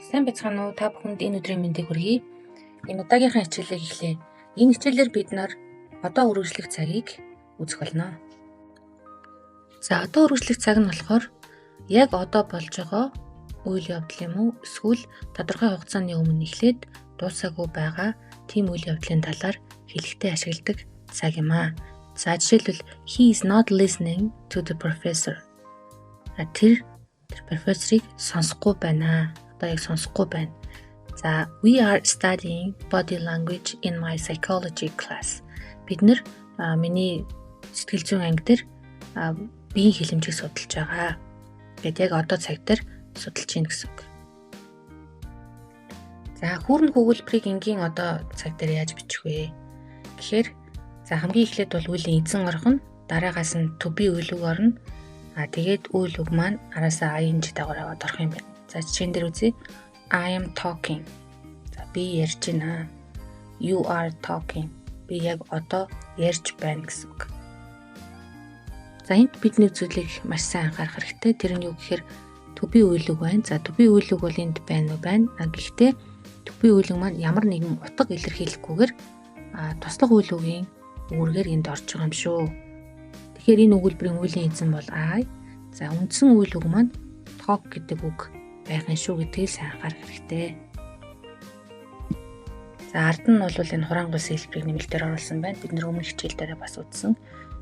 Сайн байцгаана уу? Та бүхэнд энэ өдрийн мэндийг хүргэе. Энэ удаагийнхаа хичээлийг эхлэе. Энэ хичээлээр бид одоо үргэлжлэх цагийг үзэх болно. За одоо үргэлжлэх цаг нь болохоор яг одоо болж байгаа үйл явдал юм уу? Эсвэл тодорхой хугацааны өмнө эхлээд дуусаагүй байгаа тийм үйл явдлын талаар хэлэхдээ ашигладаг цаг юм аа. За жишээлбэл he is not listening to the professor. Тэр профессорыг сонсохгүй байна. Одоо яг сонсохгүй байна. За we are studying body language in my psychology class. Бид миний сэтгэл зүйн анги дээр биеийн хэлэмжийг судалж байгаа. Гэт яг одоо цаг дээр судалж ийн гэсэн үг. За хүүрэн хөгөлбөрийг энгийн одоо цаг дээр яаж бичих вэ? Тэгэхээр за хамгийн эхлээд бол үлийн эзэн орох нь, дараагаас нь to be үйл үг орно. Тэгээд үйл үг маань араасаа ing дагавар аваад орох юм байна. За жишээн дээр үзье. I am talking. За би ярьж байна. You are talking. Би яг одоо ярьж байна гэсэн үг. За энд бид нэг зүйлийг маш сайн анхаарах хэрэгтэй. Тэр нь юу гэхээр to be үйл үг байна. За to be үйл үг бол энд байна уу байна. Гэхдээ to be үйл үг маань ямар нэгэн утга илэрхийлэхгүйгээр туслах үйл үгийн үүргээр энд орж байгаа юм шүү. Тэгэхээр энэ өгүүлбэрийн үлийн эзэн бол I. За үндсэн үйл үг маань talk гэдэг үг байх нь шүү гэдгийг сайн анхаарах хэрэгтэй. За ард нь бол энэ хураангуй хэлбэрийг нэмэлтээр оруулсан байна. Бид өмнөх хичээл дээр бас үзсэн.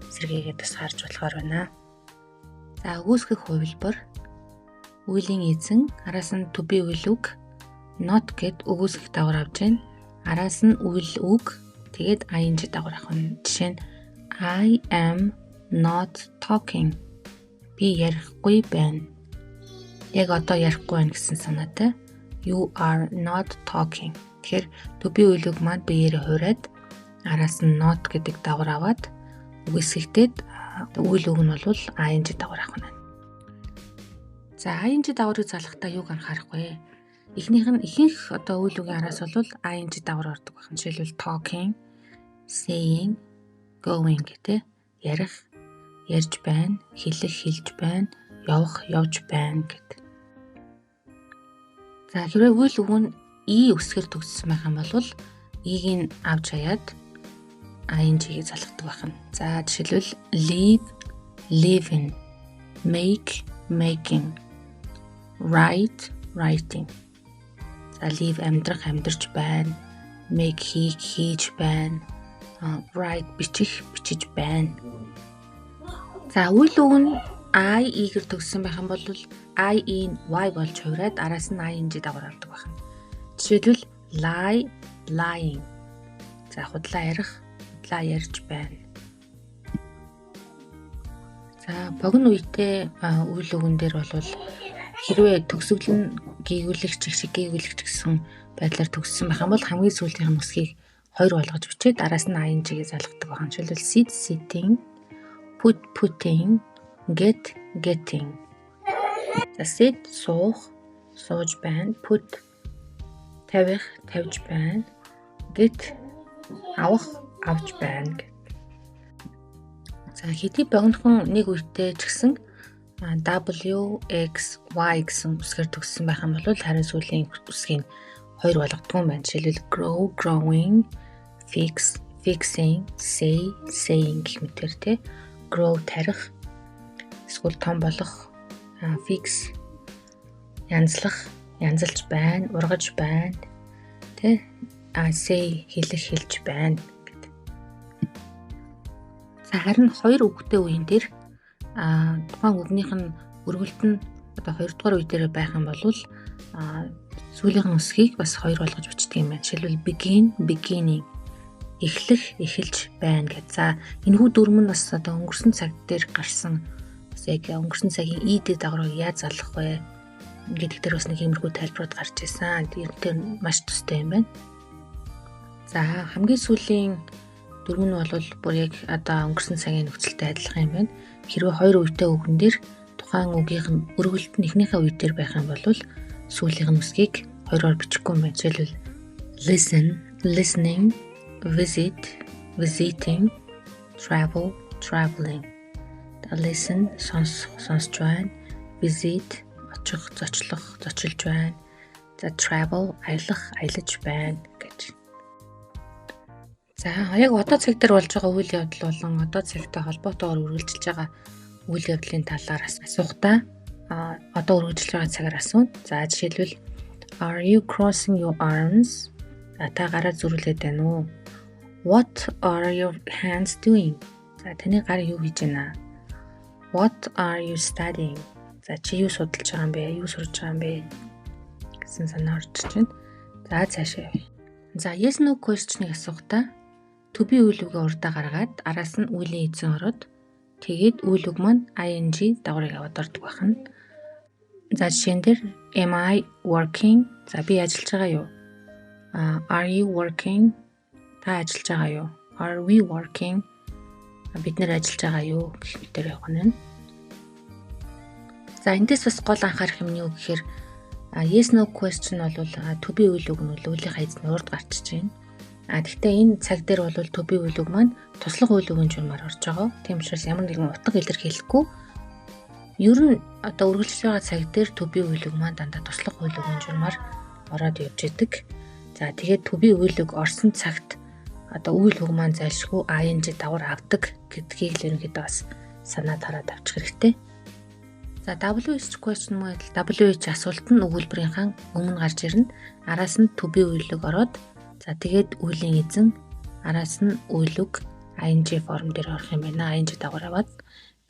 Сэргээгээд бас харж болохоор байна. За өгөөсгөх хувилбар үлийн эзэн араас нь to be үйл үг not гэд өгөөсгөх дагавар авч байна. Араас нь үйл үг тэгээд ing дагавар авах нь. Жишээ нь I am not talking. Би ярихгүй байна. Яг одоо ярихгүй байна гэсэн санаатай. You are not talking. Тэгэхээр to be үйл үг маань биеэрээ хуураад араас нь not гэдэг дагавар аваад үгүйсгэхдээ үйл үг нь бол ing дагавар авах нь. За ing дагаврыг залгахдаа юуг анхаарах вэ? Ихэнх одоо үйл үгийн араас бол ing дагавар ордог байна. Жишээлбэл talking, saying, going гэдэг ярих, ярьж байна, хэлэх, хэлж байна, явах, явж байна гэдэг. За хэрвээ үйл үг нь и үсгээр төгссөн байх юм бол ийг нь авч хаяад ing-ийг залгадаг байна. За жишээлбэл live, living, make, making, write, writing. За live амьдрах, амьдарч байна, make хийх, хийж байна, write бичих, бичиж байна. За үйл үг нь I игээр төгссөн байх юм бол I in y болж хувираад араас нь ing дагавар авдаг байна. Жишээлбэл lie, lying. За худлаа ярих, худлаа ярьж байна. За богино үедээ үйл үгэн дээр бол хэрвээ төгсгөл нь гээгүүлэгч шиг гээгүүлэгч гэсэн байдлаар төгссөн байх юм бол хамгийн сүүлийнх нь үсгийг 2 болгож бичээд араас нь ing-ийг залгадаг байна. Жишээлбэл sit, sitting, put, putting, get, getting. За sit суух, сууж байна, put тавих, тавьж байна, get авах, авч байна гэх. За хэдий богинохон нэг үедээ ч гэсэн W, X, Y гэсэн үсгээр төгссөн байх юм бол харин сүүлийн үсгийг 2 болгодог юм байна. Жишээлбэл grow, growing, fix, fixing, say, saying гэх мэтээр тий. Grow тарих, эсвэл том болох, fix янзлах, янзалж байна, ургаж байна, тэ say хэлэх, хэлж байна гэдэг. За харин 2 үгтэй үеийн дээр тухайн үгнийх нь өргөлт нь одоо 2 дугаар үе дээр байх юм бол сүүлийнх нь үсгийг бас 2 болгож бичдэг юм байна. Жишээлбэл begin, beginning, эхлэх, эхэлж байна гэж. За энэхүү дүрэм нь бас одоо өнгөрсөн цаг дээр гарсан яг өнгөрсөн цагийн ид дагаврыг яаж залгах вэ гэдэг дээр бас нэг иймэрхүү тайлбарууд гарч ирсэн. Тэр маш төстэй юм байна. За хамгийн сүүлийн дүрм нь бол бүр яг одоо өнгөрсөн цагийн нөхцөлтэй адилхан юм байна. Хэрвээ 2 үетэй үгэн дээр тухайн үгийнх нь өргөлт нь эхнийхээ үе дээр байх юм бол сүүлийнх нь үсгийг 2-оор бичихгүй юм байна. Жишээлбэл listen, listening, visit, visiting, travel, traveling. Listen сонсож байна, visit очих, зочлох, зочилж байна. За travel аялах, аялаж байна гэж. За яг одоо цаг дээр болж байгаа үйл явдал болон одоо цагтай холбоотойгоор үргэлжилж байгаа үйл явдлын талаар асуухтаа одоо үргэлжлэж байгаа цагаар асууна. За жишээлбэл Are you crossing your arms? Та гараа зүрүүлээд байна уу? What are your hands doing? За таны гар юу хийж байна? What are you studying? За чи юу судалж байгаа юм бэ? Юу сурж байгаа юм бэ? Гэсэн санаа орж байна. За цаашаа явъя. За yes no question-ыг асуухтаа to be үйл үгээ урдаа гаргаад араас нь үлийн эзэн ороод тэгээд үйл үг маань ing дагаврыг аваад ордог байна. За жишээн дээр am I working? За би ажиллаж байгаа юу? Are you working? Та ажиллаж байгаа юу? Are we working? Бид нэр ажиллаж байгаа юу гэх мэтээр явна. За эндээс бас гол анхаарах юм нь юу гэхээр yes no question бол to be үйл үг нь үлийн хайзны урд гарчиж байна. Гэхдээ энэ цаг дээр бол to be үйл үг маань туслах үйл үгийн журмаар орж байгаа. Тийм учраас ямар нэгэн утга илэрхийлэхгүй. Ер нь одоо үргэлжлэж байгаа цаг дээр to be үйл үг маань дандаа туслах үйл үгийн журмаар ороод явж идэг. За тэгээд to be үйл үг орсон цагт одоо үйл үг маань зайлшгүй ing дагавар авдаг гэдгийг л ерөнхийдөө бас санаа тараад авчих хэрэгтэй. За WH question мөн WH асуулт нь өгүүлбэрийнхаа өмнө гарч ирнэ. Араас нь to be үйл үг ороод за тэгээд үлийн эзэн араас нь үйл үг ing форм дээр орох юм байна. ing дагавар аваад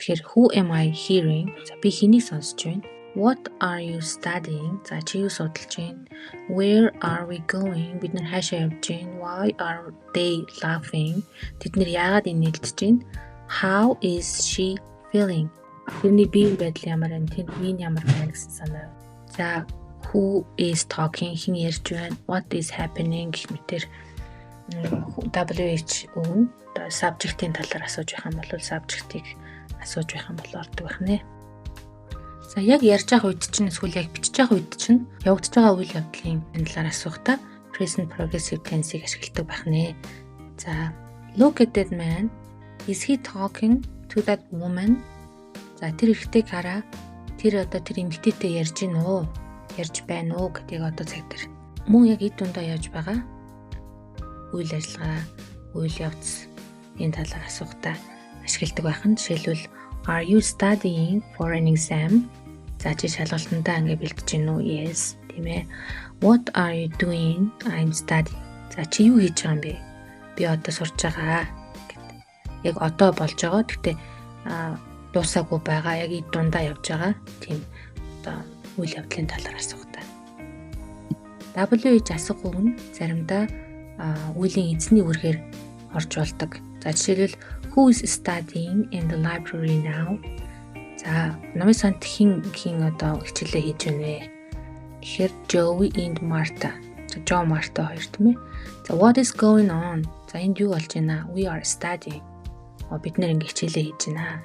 тэгэхээр who am I hearing? За би хэнийг сонсож байна? What are you studying? За чи юу судалж байна? Where are we going? Бид нар хаашаа явж байна? Why are they laughing? Тэд нэр яагаад инээлдэж байна? How is she feeling? Тэрний биеийн байдал ямар байна? Тэнд биеийн ямар байна гэсэн санаа. За who is talking? Хэн ярьж байна? What is happening гэх мэтэр WH өгнө. Subject-ийн талаар асууж байх юм бол subject-ийг асууж байх юм бол ордог байх нэ. За яг ярьж байгаа үед чинь эсвэл яг бичиж байгаа үед чинь явагдаж байгаа үйл явдлын талаар асуухтаа present progressive tense-ийг ашигладаг байх нэ. За look at that man. Is he talking to that woman? За тэр ихтэй хараа. Тэр эмэгтэйтэй ярьж гин үү? Ярьж байна уу гэдгийг одоо цаг дээр мөн яг эд дундаа яаж байгаа үйл ажиллагаа, үйл явц энэ талаар асуухтаа ашигладаг байх нь. Жишээлбэл Are you studying for an exam? За чи шалгалтандаа ингээ бэлдэж гин үү? Yes, тийм ээ. What are you doing? I'm studying. За чи юу хийж байгаа юм бэ? Би одоо сурч байгаа гэд. Яг одоо болж байгаа. Гэхдээ дуусаагүй байгаа. Яг эд дундаа явж байгаа. Тийм одоо үйл явдлын талаар асуухтаа. WH асуух үг нь заримдаа үлийн эзний үргээр орж болдог. За жишээлбэл who is studying in the library now? За номын санд хин одоо хичээлээ хийж байна вэ? Тэгэхээр Joey and Martha. За Joe Martha хоёр тийм ээ. За what is going on? За энд юу болж байна? We are studying. Бид нэр ингэ хичээлээ хийж байна.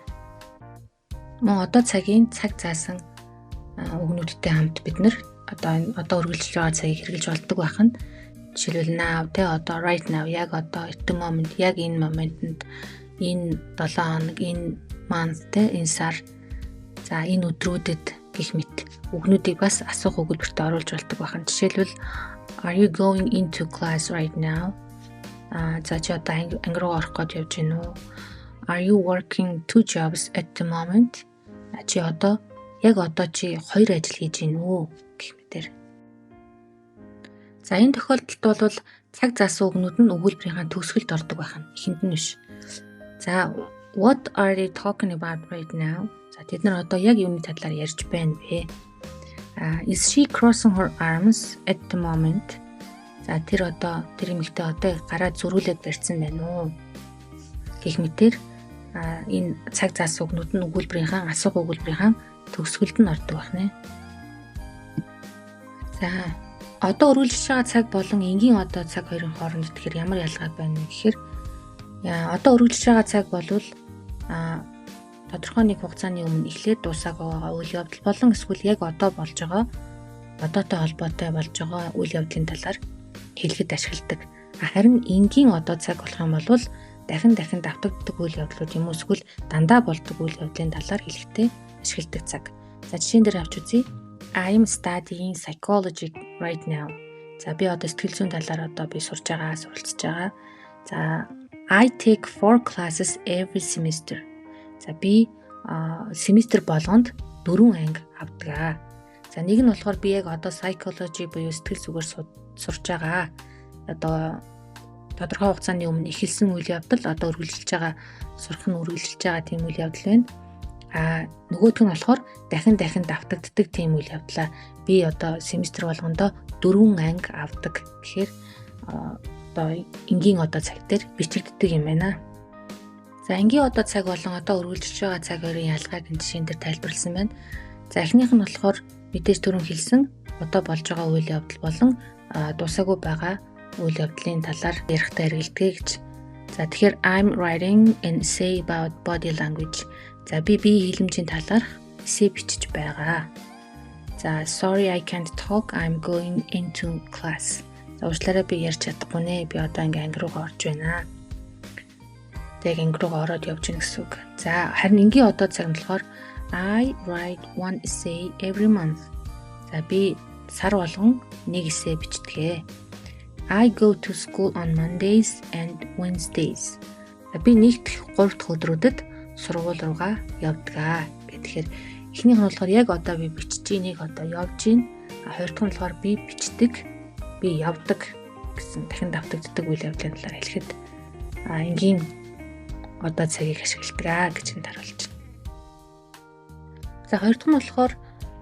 Мөн одоо цагийн цаг заасан өгнүүдтэй хамт бид нэр одоо үргэлжлэж байгаа цагийг хэрэглэж болдог байх нь. Жишээлбэл now одоо right now яг одоо at the moment яг энэ моментод энэ 7 хоног энэ month энэ сар за энэ өдрүүдэд гэх мэт өгнүүдийг бас асуух өгүүлбэртээ оруулж болдог байх нь. Жишээлбэл are you going into class right now? За чи одоо анги руу орох гэж явж байна уу? Are you working 2 jobs at the moment? Чи одоо яг одоо чи 2 ажил хийж байна уу гэх мэтэр. За энэ тохиолдолд бол цаг заасан үгнүүд нь өгүүлбэрийн төгсгөлд ордог байх нь. Эхэнд нь биш. За what are they talking about right now? За тэд нар одоо яг юуны талаар ярьж байна вэ? Is she crossing her arms at the moment? За тэр эмэгтэй одоо гараа зүрүүлээд барьсан байна уу? Гэх мэтэр энэ цаг заасан үгнүүд нь өгүүлбэрийн асуух өгүүлбэрийн төгсгөлд нь ордог байх нэ. За одоо үргэлжлэж байгаа цаг болон энгийн одоо цаг хоёрын хооронд тэгэхээр ямар ялгаа байна вэ гэхээр одоо үргэлжлэж байгаа цаг болвол тодорхой нэг хугацааны өмнө эхлээд дуусаагүй байгаа үйл явдал болон эсвэл яг одоо болж байгаа одоотой холбоотой болж байгаа үйл явдлын талаар хэлэхэд ашигладаг. Харин энгийн одоо цаг болох юм бол дахин давтагддаг үйл явдлууд юм уу эсвэл дандаа болдог үйл явдлын талаар хэлэхдээ ашигладаг цаг. За жишээн дээр авч үзье. I'm studying psychology right now. За би одоо сэтгэл зүйн талаар одоо би сурч байгаа, суралцж байгаа. За I take 4 classes every semester. За би семестр болгонд 4 анги авдаг. За нэг нь болохоор би яг одоо psychology буюу сэтгэл зүгээр сурч байгаа. Одоо тодорхой хугацааны өмнө эхэлсэн үйл явдал одоо үргэлжлэж байгаа, сурах нь үргэлжлэж байгаа тийм үйл явдал байна. Нөгөөх нь болохоор дахин давтагддаг тийм үйл явдлаа би одоо семестр болгондоо 4 анги авдаг. Тэгэхээр одоо энгийн одоо цаг дээр бичигддэг юм байна. За энгийн одоо цаг болон одоо үргэлжлэж байгаа цаг хоёрын ялгааг энэ жишээн дээр тайлбарласан байна. За эхнийх нь болохоор мэдээж түрүүн хэлсэн одоо болж байгаа үйл явдал болон дуусаагүй байгаа үйл явдлын талаар ярихтаа хэрэгэлдэг гэж. За тэгэхээр I'm writing an essay about body language. За би хэлэмжийн талаар эссе бичиж байгаа. За sorry I can't talk. I'm going into class. За уучлаарай би ярьж чадахгүй нэ. Би одоо анги руугаа орж байна. Тэг анги руугаа ороод явж гин гэсэн үг. За харин энгийн одоо цаг нь болохоор I write one essay every month. За би сар болгон нэг эссе бичдэг. I go to school on Mondays and Wednesdays. За би нэгдэх 3 дахь өдрүүдэд сургууль руугаа явдаг. Тэгэхээр эхнийх нь болохоор яг одоо би бичиж ийнэг одоо явж ийн. Хоёр дахь нь болохоор би бичдэг, би явдаг гэсэн дахин давтагддаг үйл явдлын талаар хэлэхэд энгийн одоо цагийг ашигладаг гэж энэ харуулж байна. За хоёр дахь нь болохоор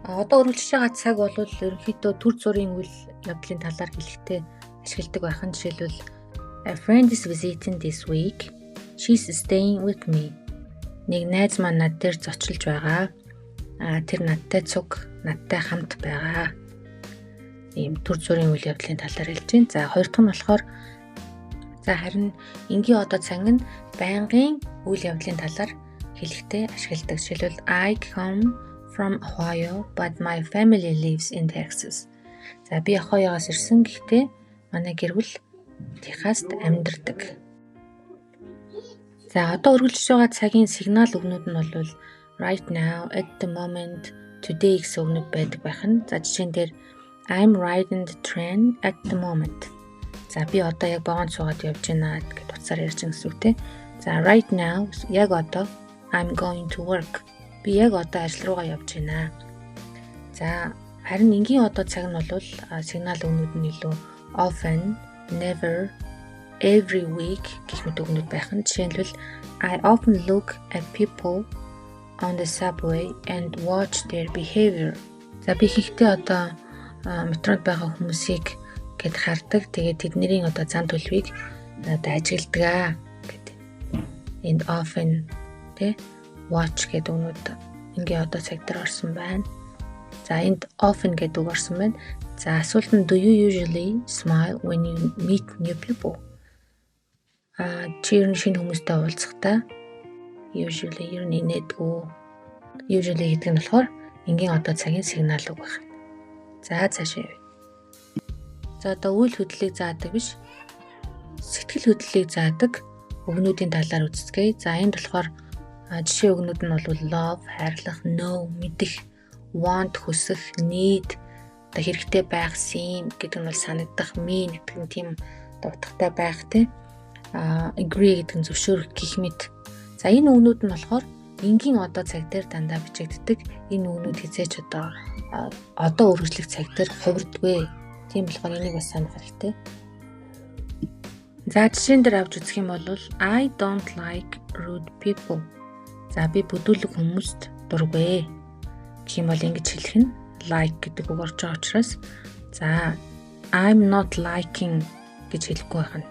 одоо үргэлжлэж байгаа цаг бол ерөнхийдөө төр зүрийн үйл явдлын талаар хэлэхдээ ашигладаг байх нь жишээлбэл a friend is visiting this week. She's staying with me. Нэг найз маань над дээр зочилж байгаа. Тэр надтай надтай хамт байгаа. Ийм төр зүрийн үйл явдлын талаар хэлж байна. За хоёр дахь нь болохоор харин энгийн одоо цаг нь байнгын үйл явдлын талаар хэлэхдээ ашигладаг. Жишээлбэл I come from Ohio but my family lives in Texas. За би Ohio-аас ирсэн гэхдээ манай гэр бүл Техаст амьдардаг. За одоо үргэлжлэж байгаа цагийн сигнал үгнүүд нь бол right now, at the moment, today гэсэн үгнүүд байдаг байх нь. За жишээн дээр I'm riding the train at the moment. За би одоо яг вагонд суугаад явж байна гэд утсаар ярьж байгаа гэсэн үг тийм. За right now яг одоо I'm going to work. Би яг одоо ажил руугаа явж байна. За харин энгийн одоо цаг нь бол сигнал үгнүүд нь илүү often, never, every week гэх мэт үгнүүд байх нь. Жишээлбэл I often look at people on the subway and watch their behavior. За би ихэнхдээ одоо метронд байгаа хүмүүсийг гэд хардаг. Тэгээд тэдний одоо зан төлөвийг одоо ажигладаг гэдэг. And often watch гэдэг үгнүүд ингээ одоо цаг дээр орсон байна. За энд often гэдэг үг орсон байна. За асуулт нь do you usually smile when you meet new people? Чи ер нь шинэ хүмүүстэй уулзахдаа usually ер нь инээдгүй. Usually гэдэг нь болохоор энгийн одоо цагийн сигнал үг байна. За цаашаа явъя. За одоо үйл хөдлөлийг заадаг биш. Сэтгэл хөдлөлийг заадаг үгнүүдийн талаар үздэгэ. За энд болохоор жишээ үгнүүд нь бол love, хайрлах, know, мэдэх, want, хүсэх, need, одоо хэрэгтэй байх, seem гэдэг нь бол санагдах, mean гэдэг нь тийм утгатай байх тийм. Agree гэдэг нь зөвшөөрөх гэх мэт. За энэ үгнүүд нь болохоор энгийн одоо цаг дээр дандаа бичигддэг. Энэ үгнүүд хизээч одоо үргэлжлэх цаг дээр хувирдгүй. Тийм болохоор энийг бас санах хэрэгтэй. За жишээн дээр авч үзэх юм бол I don't like rude people. За би бүдүүлэг хүмүүст дургүй. Гэх юм бол ингэж хэлэх нь like гэдэг үг орж байгаа учраас за I'm not liking гэж хэлэхгүй байх нь.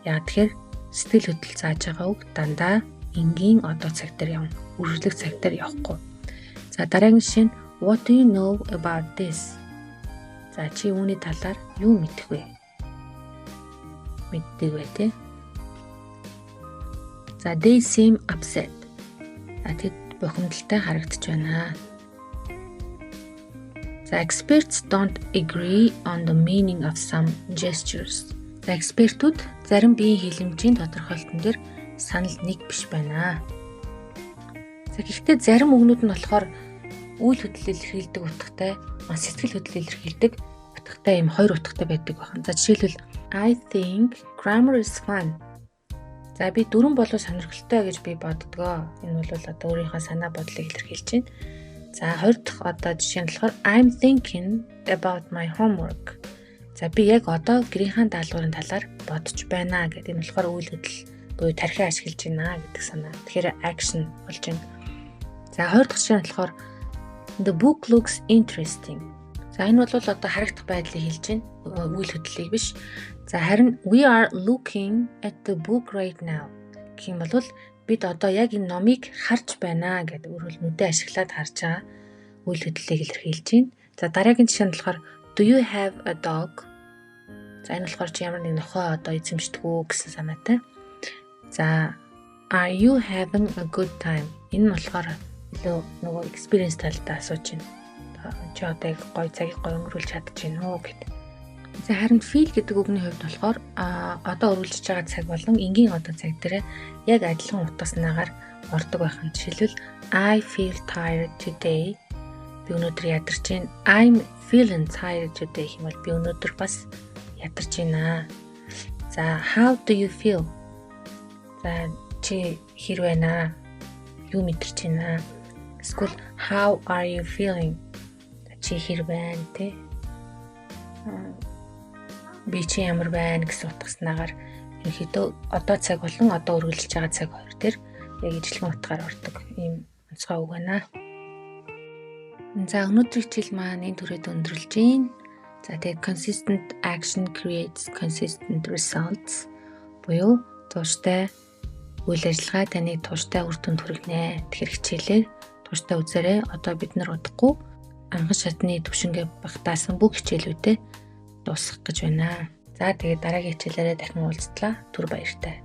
Яг тэгэхээр сэтгэл хөдлөл зааж байгаа үг дандаа энгийн одоо цаг дээр явна. Үргэлжлэх цаг дээр явахгүй. За дараагийн жишээ нь what do you know about this? За чи үүний талаар юу мэдэх вэ? Мэддэг бай тээ. За they seem upset. Тэд бухимдалтай харагдаж байна. За experts don't agree on the meaning of some gestures. За экспертүүд зарим биеийн хэлэмжийн тодорхойлолтон дээр санал нэг биш байна. За гэхдээ зарим үгнүүд нь болохоор үйл хөдлөл илэрхийлдэг утгатай, сэтгэл хөдлөл илэрхийлдэг утгатай юм хоёр утгатай байдаг байна. За жишээлбэл I think grammar is fun. За би дүрэм болов сонирхолтой гэж би боддгоо. Энэ бол одоо өөрийнхөө санаа бодлыг илэрхийлж байна. За хоёр дахь одоо жишээ нь болохоор I'm thinking about my homework. За би яг одоо гэрийнхаа даалгаврын талаар бодож байна гэдэг. Энэ болохоор үйл хөдлөл буюу тархиа ашиглаж байна гэдэг санаа. Тэгэхээр action болж байна. За хоёр дахь жишээ нь болохоор the book looks interesting. За энэ бол одоо харагдах байдлыг хэлж байна. Үйл хөдлөлийг биш. За харин we are looking at the book right now. Гэх юм бол бид одоо яг энэ номыг харж байна гэдэг. Өөрөөр нүдээ ашиглаад харж байгаа үйл хөдлөлийг илэрхийлж байна. За дараагийн жишээ нь болохоор do you have a dog? За энэ болохоор чи ямар нэг нохой одоо эзэмшдэг үү гэсэн санаатай. За are you having a good time? Энэ нь болохоор нөгөө experience талдаа асууж байна. Чи одоо яг гоё цагийг гоё өнгөрүүлж чадж байна уу гэдэг. За харин feel гэдэг үгний хувьд болохоор одоо үргэлжлэж байгаа цаг болон энгийн одоо цаг дээр яг адилхан утгаснаагаар ордог байх нь. Жишээлбэл I feel tired today. Би өнөөдөр ядарч байна. I'm feeling tired today гэх юм бол би өнөөдөр бас ядарч байна. За how do you feel? За чи хэр байна? Юу мэдэрч байна? Эсвэл how are you feeling? Чи хэр байна те? Би чи ямар байна гэсэн утгаснаагаар ерөнхийдөө одоо цаг болон одоо үргэлжлэж байгаа цаг хоёр дээр яг ижлэгэн утгаар ордог ийм онцгой үг байна. За өнөөдрийн хичээл маань энэ төрөйд өндөрлж байна. За тэгээд consistent action creates consistent results буюу тууштай үйл ажиллагаа таны тууштай үр дүнд хүргэнэ. Тэгэхээр хичээлээ тууштай үзээрэй. Одоо бид нар удахгүй анган шатны төвшингээ багтаасан бүх хичээлүүдэд дуусгах гэж байна. За тэгээд дараагийн хичээлээрээ дахин уулзтлаа. Түр баяртай.